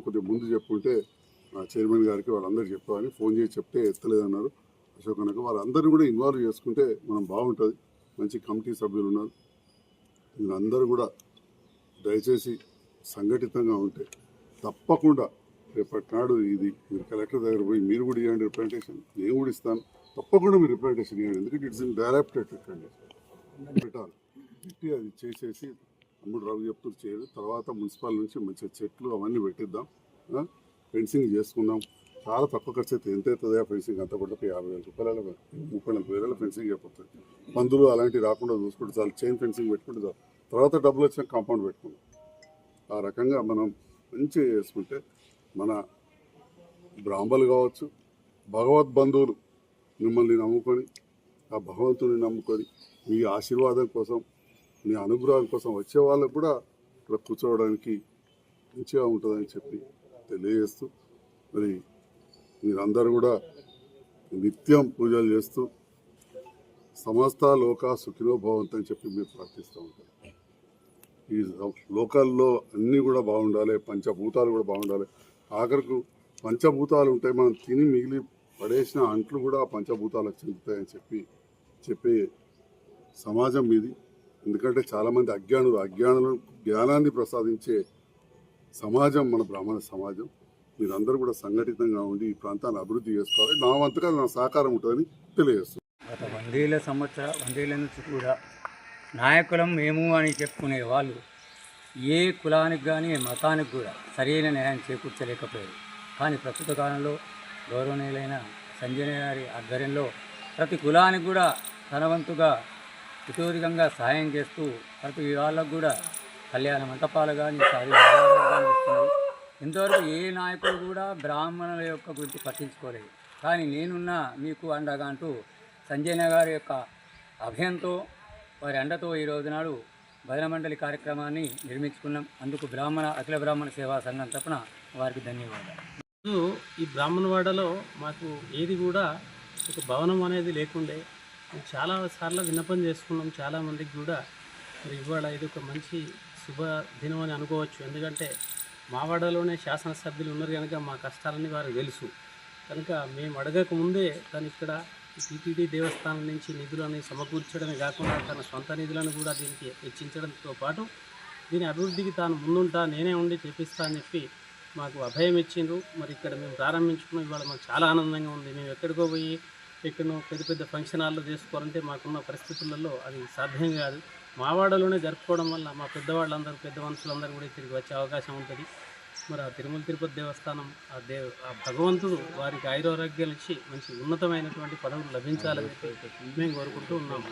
కొద్దిగా ముందు చెప్పుంటే చైర్మన్ గారికి వాళ్ళందరూ చెప్పామని ఫోన్ చేసి చెప్తే ఎత్తలేదన్నారు. అశోక్ అన్నకు వాళ్ళందరినీ కూడా ఇన్వాల్వ్ చేసుకుంటే మనం బాగుంటుంది. మంచి కమిటీ సభ్యులు ఉన్నారు. వీళ్ళందరూ కూడా దయచేసి సంఘటితంగా ఉంటే తప్పకుండా రేపటి నాడు ఇది మీరు కలెక్టర్ దగ్గర పోయి మీరు కూడా ఇవ్వండి రిప్రజెంటేషన్, నేను కూడా ఇస్తాను. తప్పకుండా మీరు రిప్రజెంటేషన్ ఇవ్వండి. ఎందుకంటే ఇట్స్ ఇన్ డైరెక్టెడ్ రిప్రజెంటేషన్ పెట్టాలి. పెట్టి అది చేసేసి అమ్ముడు రవి చెప్తూ చేయరు. తర్వాత మున్సిపల్ నుంచి మంచి చెట్లు అవన్నీ పెట్టిద్దాం, ఫెన్సింగ్ చేసుకుందాం. చాలా తక్కువ ఖర్చు అయితే ఎంత అవుతుంది ఆ ఫెన్సింగ్ అంతా కూడా 50,000 రూపాయల 30,000 ఫెన్సింగ్ అయిపోతుంది. పందులు అలాంటివి రాకుండా చూసుకుంటే చాలు, చైన్ ఫెన్సింగ్ పెట్టుకుంటే చాలు. తర్వాత డబ్బులు వచ్చిన కాంపౌండ్ పెట్టుకుందాం. ఆ రకంగా మనం మంచిగా చేసుకుంటే మన బ్రాహ్మలు కావచ్చు, భగవద్ బంధువులు మిమ్మల్ని నమ్ముకొని, ఆ భగవంతుని నమ్ముకొని మీ ఆశీర్వాదం కోసం, మీ అనుగ్రహం కోసం వచ్చే వాళ్ళకు కూడా ఇక్కడ కూర్చోవడానికి మంచిగా ఉంటుందని చెప్పి తెలియజేస్తూ, మరి మీరందరూ కూడా నిత్యం పూజలు చేస్తూ సమస్త లోక సుఖినో భవంతు అని చెప్పి మీరు ప్రార్థిస్తూ ఉంటారు. ఈ లోకల్లో అన్నీ కూడా బాగుండాలి, పంచభూతాలు కూడా బాగుండాలి. ఆఖరికి పంచభూతాలు ఉంటాయి, మనం తిని మిగిలి పడేసిన అంట్లు కూడా పంచభూతాలకు చెందుతాయని చెప్పే సమాజం మీది. ఎందుకంటే చాలామంది అజ్ఞానులను జ్ఞానాన్ని ప్రసాదించే సమాజం మన బ్రాహ్మణ సమాజం. మీరందరూ కూడా సంఘటితంగా ఉండి ఈ ప్రాంతాన్ని అభివృద్ధి చేసుకోవాలి. నా వంతుగా నా సహకారం ఉంటుందని తెలియజేస్తుంది. గత 100 నుంచి కూడా నాయకులం మేము అని చెప్పుకునే వాళ్ళు ఏ కులానికి కానీ మతానికి కూడా సరైన న్యాయం చేకూర్చలేకపోయారు. కానీ ప్రస్తుత కాలంలో గౌరవనీయులైన సంజయ్ గారి ఆధ్వర్యంలో ప్రతి కులానికి కూడా తన వంతుగా ఇతోధికంగా సహాయం చేస్తూ ప్రతి వాళ్ళకు కూడా కళ్యాణ మంటపాలు కానీ ఇస్తున్నారు. ఇంతవరకు ఏ నాయకుడు కూడా బ్రాహ్మణుల యొక్క గురించి పట్టించుకోలేదు. కానీ నేనున్నా మీకు అండగా అంటూ సంజయ్ గారి యొక్క అభయంతో వారి అండతో ఈ రోజు నాడు భజన మండలి కార్యక్రమాన్ని నిర్మించుకున్నాం. అందుకు అఖిల బ్రాహ్మణ సేవా సంఘం తరపున వారికి ధన్యవాదాలు. ఈ బ్రాహ్మణవాడలో మాకు ఏది కూడా ఒక భవనం అనేది లేకుండే చాలా సార్లు విన్నపం చేసుకున్నాం. చాలామందికి కూడా మరి ఇవాళ ఇది ఒక మంచి శుభ దినం అని అనుకోవచ్చు. ఎందుకంటే మా వాడలోనే శాసనసభ్యులు ఉన్నారు కనుక మా కష్టాలన్నీ వారికి తెలుసు. కనుక మేము అడగక ముందే తను ఇక్కడ టీటీడీ దేవస్థానం నుంచి నిధులను సమకూర్చడమే కాకుండా తన సొంత నిధులను కూడా దీనికి హెచ్చించడంతో పాటు దీని అభివృద్ధికి తాను ముందుంటా నేనే ఉండి చేపిస్తా అని చెప్పి మాకు అభయం ఇచ్చిండ్రు. మరి ఇక్కడ మేము ప్రారంభించుకున్నాం. ఇవాళ మాకు చాలా ఆనందంగా ఉంది. మేము ఎక్కడికో పోయి ఎక్కడో పెద్ద ఫంక్షన్ హాల్లో చేసుకోవాలంటే మాకున్న పరిస్థితులలో అది సాధ్యం కాదు. మా వాడలోనే జరుపుకోవడం వల్ల మా పెద్దవాళ్ళందరూ పెద్ద మనుషులందరూ కూడా తిరిగి వచ్చే అవకాశం ఉంటుంది. మరి ఆ తిరుమల తిరుపతి దేవస్థానం ఆ భగవంతుడు వారికి ఆయురారోగ్యాలు ఇచ్చి మంచి ఉన్నతమైనటువంటి పదవులు లభించాలని మేము కోరుకుంటూ ఉన్నాము.